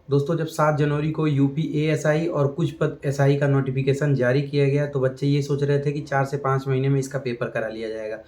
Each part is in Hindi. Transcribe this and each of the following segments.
दोस्तों जब 7 जनवरी को यूपी एएसआई और कुछ पद एसआई का नोटिफिकेशन जारी किया गया तो बच्चे ये सोच रहे थे कि 4 से 5 महीने में इसका पेपर करा लिया जाएगा।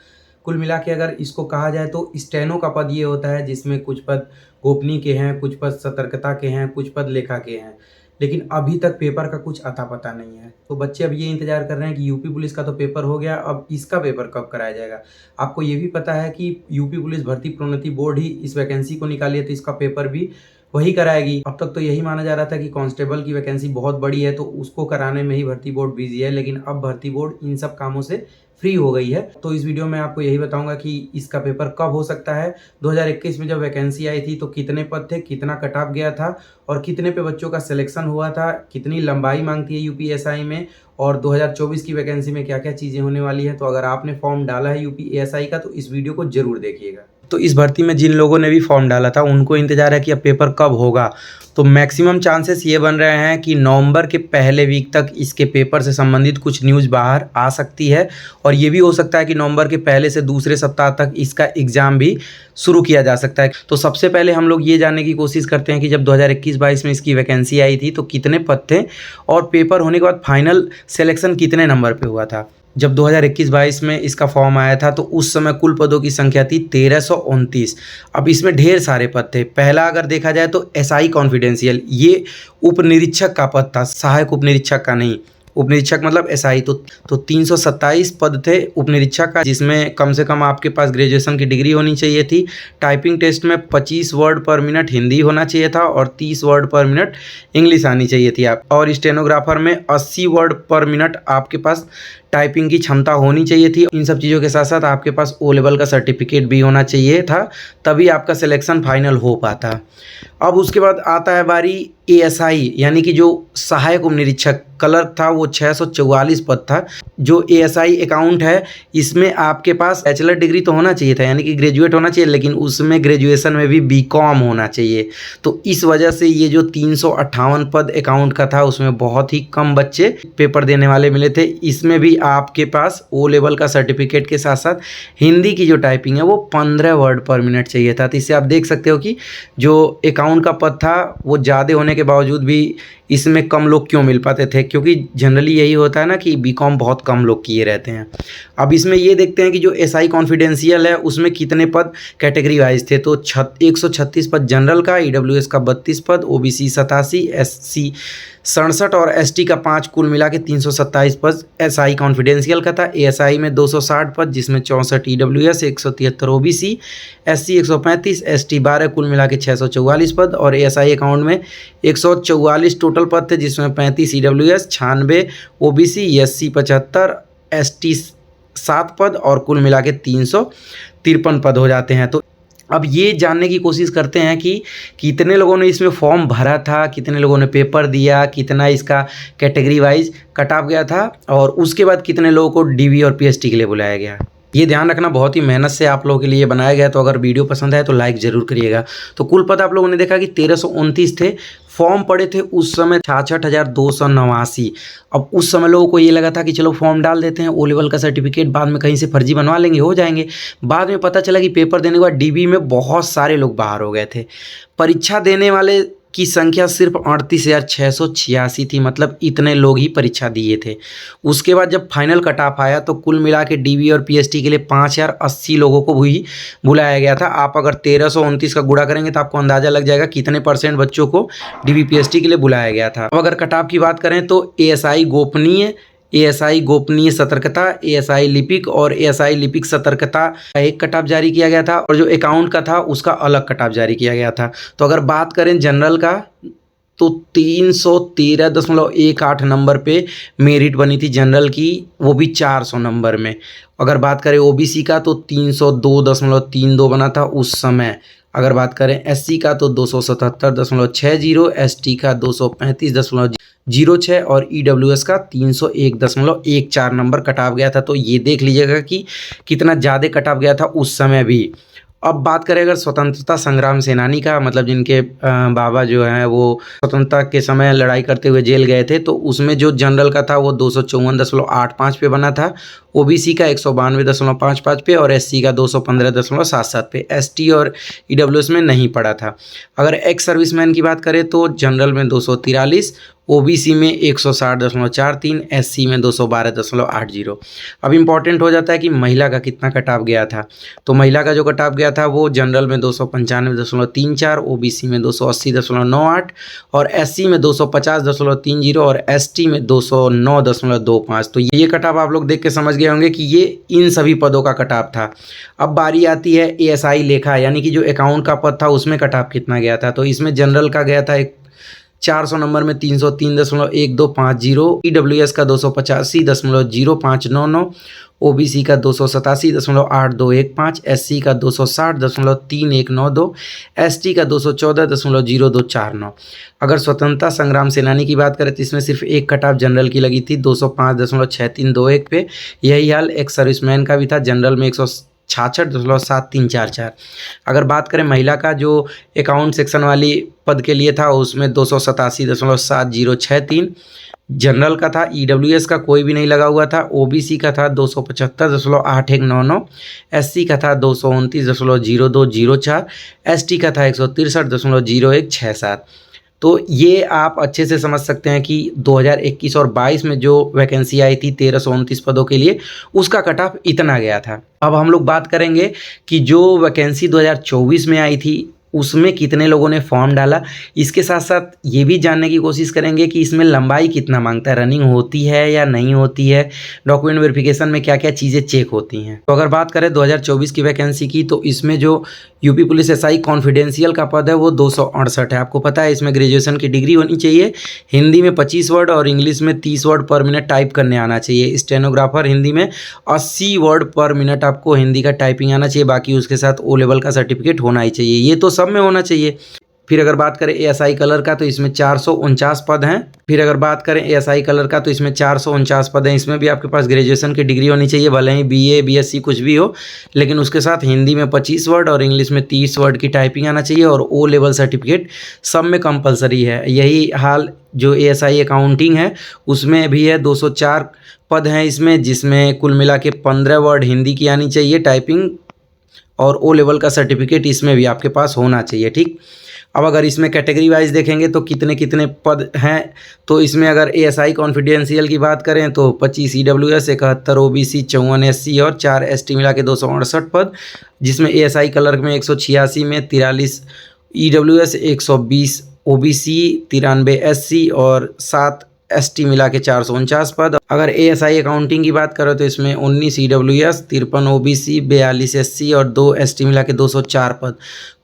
कुल मिला के अगर इसको कहा जाए तो स्टेनो का पद ये होता है जिसमें कुछ पद गोपनीय के हैं, कुछ पद सतर्कता के हैं, कुछ पद लेखा के हैं। लेकिन अभी तक पेपर का कुछ अता पता नहीं है। तो बच्चे अब ये इंतजार कर रहे हैं कि यूपी पुलिस का तो पेपर हो गया, अब इसका पेपर कब कराया जाएगा। आपको ये भी पता है कि यूपी पुलिस भर्ती प्रोन्नति बोर्ड ही इस वैकेंसी को निकाली है, तो इसका पेपर भी वही कराएगी। अब तक तो यही माना जा रहा था कि कांस्टेबल की वैकेंसी बहुत बड़ी है तो उसको कराने में ही भर्ती बोर्ड बिजी है, लेकिन अब भर्ती बोर्ड इन सब कामों से फ्री हो गई है। तो इस वीडियो में आपको यही बताऊंगा कि इसका पेपर कब हो सकता है। 2021 में जब वैकेंसी आई थी तो कितने पद थे, कितना कट ऑफ गया था और कितने पे बच्चों का सिलेक्शन हुआ था, कितनी लंबाई मांगती है यूपीएसआई में, और 2024 की वैकेंसी में क्या क्या चीज़ें होने वाली है। तो अगर आपने फॉर्म डाला है यूपीएसआई का तो इस वीडियो को जरूर देखिएगा। तो इस भर्ती में जिन लोगों ने भी फॉर्म डाला था उनको इंतजार है कि अब पेपर कब होगा। तो मैक्सिमम चांसेस ये बन रहे हैं कि नवंबर के पहले वीक तक इसके पेपर से संबंधित कुछ न्यूज़ बाहर आ सकती है, और ये भी हो सकता है कि नवंबर के पहले से दूसरे सप्ताह तक इसका एग्ज़ाम भी शुरू किया जा सकता है। तो सबसे पहले हम लोग ये जानने की कोशिश करते हैं कि जब 2021-22 में इसकी वैकेंसी आई थी तो कितने पद थे और पेपर होने के बाद फाइनल सिलेक्शन कितने नंबर पे हुआ था। जब 2021-22 में इसका फॉर्म आया था तो उस समय कुल पदों की संख्या थी 1329। अब इसमें ढेर सारे पद थे। पहला अगर देखा जाए तो एसआई कॉन्फिडेंशियल, ये उप निरीक्षक का पद था, सहायक उप निरीक्षक का नहीं। उप निरीक्षक मतलब एसआई। तो 327 पद थे उप निरीक्षक का, जिसमें कम से कम आपके पास ग्रेजुएशन की डिग्री होनी चाहिए थी। टाइपिंग टेस्ट में 25 वर्ड पर मिनट हिंदी होना चाहिए था और 30 वर्ड पर मिनट इंग्लिश आनी चाहिए थी आप। और स्टेनोग्राफर में 80 वर्ड पर मिनट आपके पास टाइपिंग की क्षमता होनी चाहिए थी। इन सब चीज़ों के साथ साथ आपके पास ओ लेवल का सर्टिफिकेट भी होना चाहिए था, तभी आपका सिलेक्शन फाइनल हो पाता। अब उसके बाद आता है बारी एएसआई, यानी कि जो सहायक उप निरीक्षक क्लर्क था, वो 644 पद था। जो एएसआई अकाउंट है इसमें आपके पास बैचलर डिग्री तो होना चाहिए था, यानी कि ग्रेजुएट होना चाहिए, लेकिन उसमें ग्रेजुएशन में भी बीकॉम होना चाहिए। तो इस वजह से ये जो 358 पद अकाउंट का था उसमें बहुत ही कम बच्चे पेपर देने वाले मिले थे। इसमें भी आपके पास ओ लेवल का सर्टिफिकेट के साथ साथ हिंदी की जो टाइपिंग है वो 15 वर्ड पर मिनट चाहिए था। तो इससे आप देख सकते हो कि जो अकाउंट का पद था वो ज़्यादा होने के बावजूद भी इसमें कम लोग क्यों मिल पाते थे, क्योंकि जनरली यही होता है ना कि बीकॉम बहुत कम लोग किए रहते हैं। अब इसमें ये देखते हैं कि जो एसआई कॉन्फिडेंशियल है उसमें कितने पद कैटेगरी वाइज थे। तो 136 पद जनरल का, ईडब्ल्यूएस का 32 पद, ओबीसी 87, एससी 67 और एसटी का 5, कुल मिला के 327 पद एसआई कॉन्फिडेंशियल का था। एएसआई में 260 पद, जिसमें 64 ईडब्ल्यूएस, 173 ओबीसी, एससी 135, एसटी 12, कुल मिला के 644 पद। और एएसआई अकाउंट में 144 टोटल पद थे, जिसमें 35 ईडब्ल्यूएस, 96 ओबीसी, एससी 75, एसटी 7 पद और कुल मिला के 353 पद हो जाते हैं। तो अब ये जानने की कोशिश करते हैं कि कितने लोगों ने इसमें फॉर्म भरा था, कितने लोगों ने पेपर दिया, कितना इसका कैटेगरी वाइज कट ऑफ गया था, और उसके बाद कितने लोगों को डीवी और पीएचडी के लिए बुलाया गया। ये ध्यान रखना, बहुत ही मेहनत से आप लोगों के लिए बनाया गया। तो अगर वीडियो पसंद आए तो लाइक ज़रूर करिएगा। तो कुल पद आप लोगों ने देखा कि 1329 थे। फॉर्म पड़े थे उस समय 66,289। अब उस समय लोगों को ये लगा था कि चलो फॉर्म डाल देते हैं, ओ लेवल का सर्टिफिकेट बाद में कहीं से फर्जी बनवा लेंगे, हो जाएंगे। बाद में पता चला कि पेपर देने के बाद डीबी में बहुत सारे लोग बाहर हो गए थे। परीक्षा देने वाले की संख्या सिर्फ 38,686 थी, मतलब इतने लोग ही परीक्षा दिए थे। उसके बाद जब फाइनल कट ऑफ आया तो कुल मिला के डीवी और पीएचडी के लिए 5,080 लोगों को भी बुलाया गया था। आप अगर 1329 का गुणा करेंगे तो आपको अंदाजा लग जाएगा कितने परसेंट बच्चों को डीवी पीएचडी के लिए बुलाया गया था। अब अगर कट ऑफ की बात करें तो एएसआई गोपनीय सतर्कता, एएसआई लिपिक और एएसआई लिपिक सतर्कता का एक कट ऑफ जारी किया गया था, और जो अकाउंट का था उसका अलग कट ऑफ जारी किया गया था। तो अगर बात करें जनरल का तो 313.18 नंबर पे मेरिट बनी थी जनरल की, वो भी 400 नंबर में। अगर बात करें ओबीसी का तो 302.32 बना था उस समय। अगर बात करें एससी का तो 277.60, एसटी का 235.06 और ईडब्ल्यूएस का 301.14 नंबर कट ऑफ गया था। तो ये देख लीजिएगा कि कितना ज़्यादा कट ऑफ गया था उस समय भी। अब बात करें अगर स्वतंत्रता संग्राम सेनानी का, मतलब जिनके बाबा जो हैं वो स्वतंत्रता के समय लड़ाई करते हुए जेल गए थे, तो उसमें जो जनरल का था वो 254.85 पे बना था, ओबीसी का 192.55 पे और एससी का 215.77 पे, एसटी और ईडब्ल्यूएस में नहीं पड़ा था। अगर एक्स सर्विसमैन की बात करें तो जनरल में 243, ओबीसी में 160.43, एससी में 212.80। अब इम्पॉर्टेंट हो जाता है कि महिला का कितना कटाव गया था। तो महिला का जो कटाव गया था वो जनरल में 295.34, ओबीसी में 280.98 और एससी में 250.30 और एसटी में 209.25। तो ये कटाव आप लोग देख के समझ गए होंगे कि ये इन सभी पदों का कटाव था। अब बारी आती है एएसआई लेखा, यानी कि जो अकाउंट का पद था उसमें कटाव कितना गया था। तो इसमें जनरल का गया था एक 400 नंबर में 303.1250, ईडब्ल्यूएस का 285.0599, ओबीसी का 287.8215, एससी का 260.3192, एसटी का 214.0249। अगर स्वतंत्रता संग्राम सेनानी की बात करें तो इसमें सिर्फ एक कटाव जनरल की लगी थी 205.6321 पे। यही हाल एक सर्विसमैन का भी था, जनरल में 166.7344। अगर बात करें महिला का, जो अकाउंट सेक्शन वाली पद के लिए था उसमें 287.7063 जनरल का था, ईडब्ल्यूएस का कोई भी नहीं लगा हुआ था, ओबीसी का था 275.8199, एससी का था 229.0204, एसटी का था 163.0167। तो ये आप अच्छे से समझ सकते हैं कि 2021 और 22 में जो वैकेंसी आई थी 1329 पदों के लिए, उसका कट ऑफ इतना गया था। अब हम लोग बात करेंगे कि जो वैकेंसी 2024 में आई थी उसमें कितने लोगों ने फॉर्म डाला। इसके साथ साथ ये भी जानने की कोशिश करेंगे कि इसमें लंबाई कितना मांगता है, रनिंग होती है या नहीं होती है, डॉक्यूमेंट वेरिफिकेशन में क्या क्या चीज़ें चेक होती हैं। तो अगर बात करें 2024 की वैकेंसी की, तो इसमें जो यूपी पुलिस एसआई कॉन्फिडेंशियल का पद है वो 268 है। आपको पता है इसमें ग्रेजुएशन की डिग्री होनी चाहिए, हिंदी में 25 वर्ड और इंग्लिश में 30 वर्ड पर मिनट टाइप करने आना चाहिए। स्टेनोग्राफर हिंदी में 80 वर्ड पर मिनट आपको हिंदी का टाइपिंग आना चाहिए, बाकी उसके साथ ओ लेवल का सर्टिफिकेट होना ही चाहिए, ये तो सब में होना चाहिए। फिर अगर बात करें एएसआई कलर का तो इसमें 449 पद हैं। फिर अगर बात करें एएसआई कलर का तो इसमें 449 पद हैं। इसमें भी आपके पास ग्रेजुएशन की डिग्री होनी चाहिए, भले ही बीए बीएससी कुछ भी हो, लेकिन उसके साथ हिंदी में 25 वर्ड और इंग्लिश में 30 वर्ड की टाइपिंग आना चाहिए और ओ लेवल सर्टिफिकेट सब में कंपलसरी है। यही हाल जो एएसआई अकाउंटिंग है उसमें भी है, 204 पद हैं इसमें, जिसमें कुल मिला के 15 वर्ड हिंदी की आनी चाहिए टाइपिंग और ओ लेवल का सर्टिफिकेट इसमें भी आपके पास होना चाहिए। ठीक, अब अगर इसमें कैटेगरी वाइज देखेंगे तो कितने कितने पद हैं, तो इसमें अगर एएसआई कॉन्फिडेंशियल की बात करें तो 25 ईडब्ल्यूएस, 71 ओबीसी, 54 एससी और 4 एसटी मिला के 268 पद, जिसमें एएसआई कलर में 186 में 43 ईडब्ल्यूएस, 120 ओबीसी, 93 एससी और 7 एसटी मिला के 449 पद। अगर एएसआई अकाउंटिंग की बात करो तो इसमें 19 ईडब्ल्यूएस, 53 ओबीसी, 42 एससी और 2 एसटी मिला के 204 पद।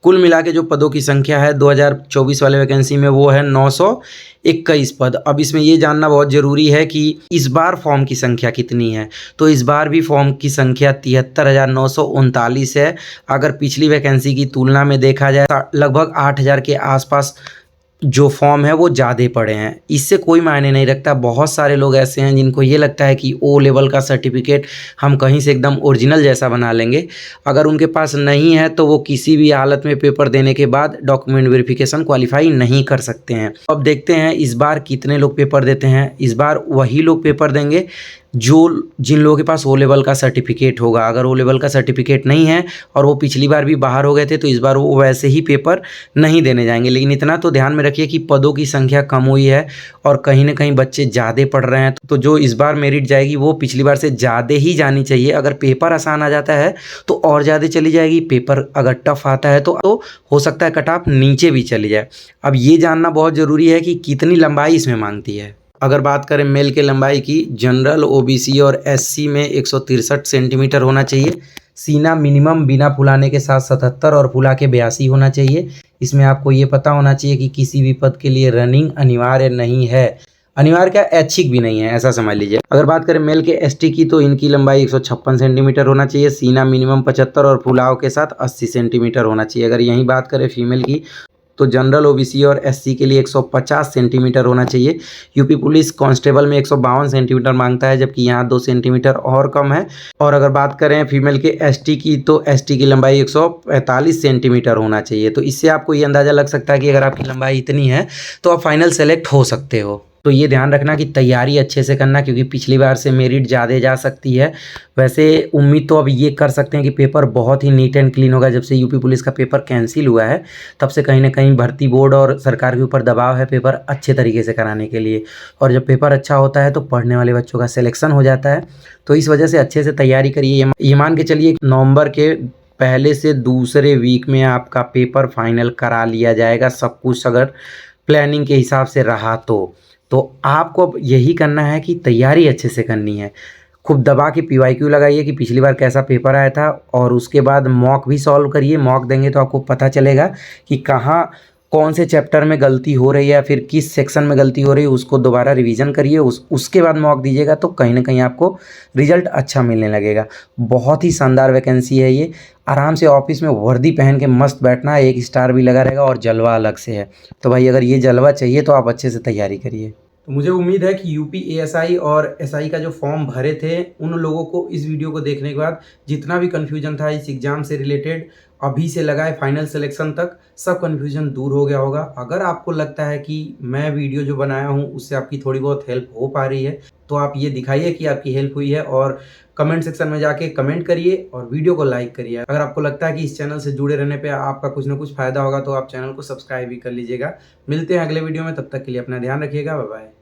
कुल मिला के जो पदों की संख्या है 2024 वाले वैकेंसी में वो है 921 पद। अब इसमें ये जानना बहुत ज़रूरी है कि इस बार फॉर्म की संख्या कितनी है। तो इस बार भी फॉर्म की संख्या 73,939 है। अगर पिछली वैकेंसी की तुलना में देखा जाए तो लगभग 8,000 के आसपास जो फॉर्म है वो ज़्यादा पड़े हैं। इससे कोई मायने नहीं रखता। बहुत सारे लोग ऐसे हैं जिनको ये लगता है कि ओ लेवल का सर्टिफिकेट हम कहीं से एकदम ओरिजिनल जैसा बना लेंगे। अगर उनके पास नहीं है तो वो किसी भी हालत में पेपर देने के बाद डॉक्यूमेंट वेरिफिकेशन क्वालिफाई नहीं कर सकते हैं। अब देखते हैं इस बार कितने लोग पेपर देते हैं। इस बार वही लोग पेपर देंगे जिन लोगों के पास ओ लेवल का सर्टिफिकेट होगा। अगर ओ लेवल का सर्टिफिकेट नहीं है और वो पिछली बार भी बाहर हो गए थे तो इस बार वो वैसे ही पेपर नहीं देने जाएंगे। लेकिन इतना तो ध्यान में रखिए कि पदों की संख्या कम हुई है और कहीं ना कहीं बच्चे ज़्यादा पढ़ रहे हैं, तो जो इस बार मेरिट जाएगी वो पिछली बार से ज़्यादा ही जानी चाहिए। अगर पेपर आसान आ जाता है तो और ज़्यादा चली जाएगी, पेपर अगर टफ आता है तो हो सकता है कट ऑफ नीचे भी चली जाए। अब ये जानना बहुत ज़रूरी है कि कितनी लंबाई इसमें मांगती है। अगर बात करें मेल के लंबाई की, जनरल, ओबीसी और एससी में 163 सेंटीमीटर होना चाहिए। सीना मिनिमम बिना फुलाने के साथ 77 और फुला के 82 होना चाहिए। इसमें आपको ये पता होना चाहिए कि किसी भी पद के लिए रनिंग अनिवार्य नहीं है, अनिवार्य क्या ऐच्छिक भी नहीं है, ऐसा समझ लीजिए। अगर बात करें मेल के एसटी की तो इनकी लंबाई 156 सेंटीमीटर होना चाहिए। सीना मिनिमम 75 और फुलाव के साथ 80 सेंटीमीटर होना चाहिए। अगर यहीं बात करें फीमेल की तो जनरल ओबीसी और एससी के लिए 150 सेंटीमीटर होना चाहिए। यूपी पुलिस कांस्टेबल में 152 सेंटीमीटर मांगता है, जबकि यहाँ 2 सेंटीमीटर और कम है। और अगर बात करें फीमेल के एसटी की, तो एसटी की लंबाई 145 सेंटीमीटर होना चाहिए। तो इससे आपको ये अंदाज़ा लग सकता है कि अगर आपकी लंबाई इतनी है तो आप फाइनल सेलेक्ट हो सकते हो। तो ये ध्यान रखना कि तैयारी अच्छे से करना, क्योंकि पिछली बार से मेरिट ज़्यादा जा सकती है। वैसे उम्मीद तो अब ये कर सकते हैं कि पेपर बहुत ही नीट एंड क्लीन होगा। जब से यूपी पुलिस का पेपर कैंसिल हुआ है तब से कहीं ना कहीं भर्ती बोर्ड और सरकार के ऊपर दबाव है पेपर अच्छे तरीके से कराने के लिए। और जब पेपर अच्छा होता है तो पढ़ने वाले बच्चों का सिलेक्शन हो जाता है। तो इस वजह से अच्छे से तैयारी करिए। ये मान के चलिए नवंबर के पहले से दूसरे वीक में आपका पेपर फाइनल करा लिया जाएगा, सब कुछ अगर प्लानिंग के हिसाब से रहा तो आपको अब यही करना है कि तैयारी अच्छे से करनी है। खूब दबा के पीवाईक्यू लगाइए कि पिछली बार कैसा पेपर आया था, और उसके बाद मॉक भी सॉल्व करिए। मॉक देंगे तो आपको पता चलेगा कि कहाँ कौन से चैप्टर में गलती हो रही है या फिर किस सेक्शन में गलती हो रही है, उसको दोबारा रिवीजन करिए। उसके बाद मॉक दीजिएगा तो कहीं ना कहीं आपको रिजल्ट अच्छा मिलने लगेगा। बहुत ही शानदार वैकेंसी है ये। आराम से ऑफिस में वर्दी पहन के मस्त बैठना, 1 स्टार भी लगा रहेगा और जलवा अलग से है। तो भाई अगर ये जलवा चाहिए तो आप अच्छे से तैयारी करिए। तो मुझे उम्मीद है कि यूपी एएसआई और एसआई का जो फॉर्म भरे थे उन लोगों को इस वीडियो को देखने के बाद जितना भी कन्फ्यूजन था इस एग्ज़ाम से रिलेटेड, अभी से लगाए फाइनल सिलेक्शन तक, सब कन्फ्यूजन दूर हो गया होगा। अगर आपको लगता है कि मैं वीडियो जो बनाया हूँ उससे आपकी थोड़ी बहुत हेल्प हो पा रही है तो आप ये दिखाइए कि आपकी हेल्प हुई है, और कमेंट सेक्शन में जाके कमेंट करिए और वीडियो को लाइक करिए। अगर आपको लगता है कि इस चैनल से जुड़े रहने पे आपका कुछ ना कुछ फ़ायदा होगा तो आप चैनल को सब्सक्राइब भी कर लीजिएगा। मिलते हैं अगले वीडियो में, तब तक के लिए अपना ध्यान रखिएगा। Bye bye.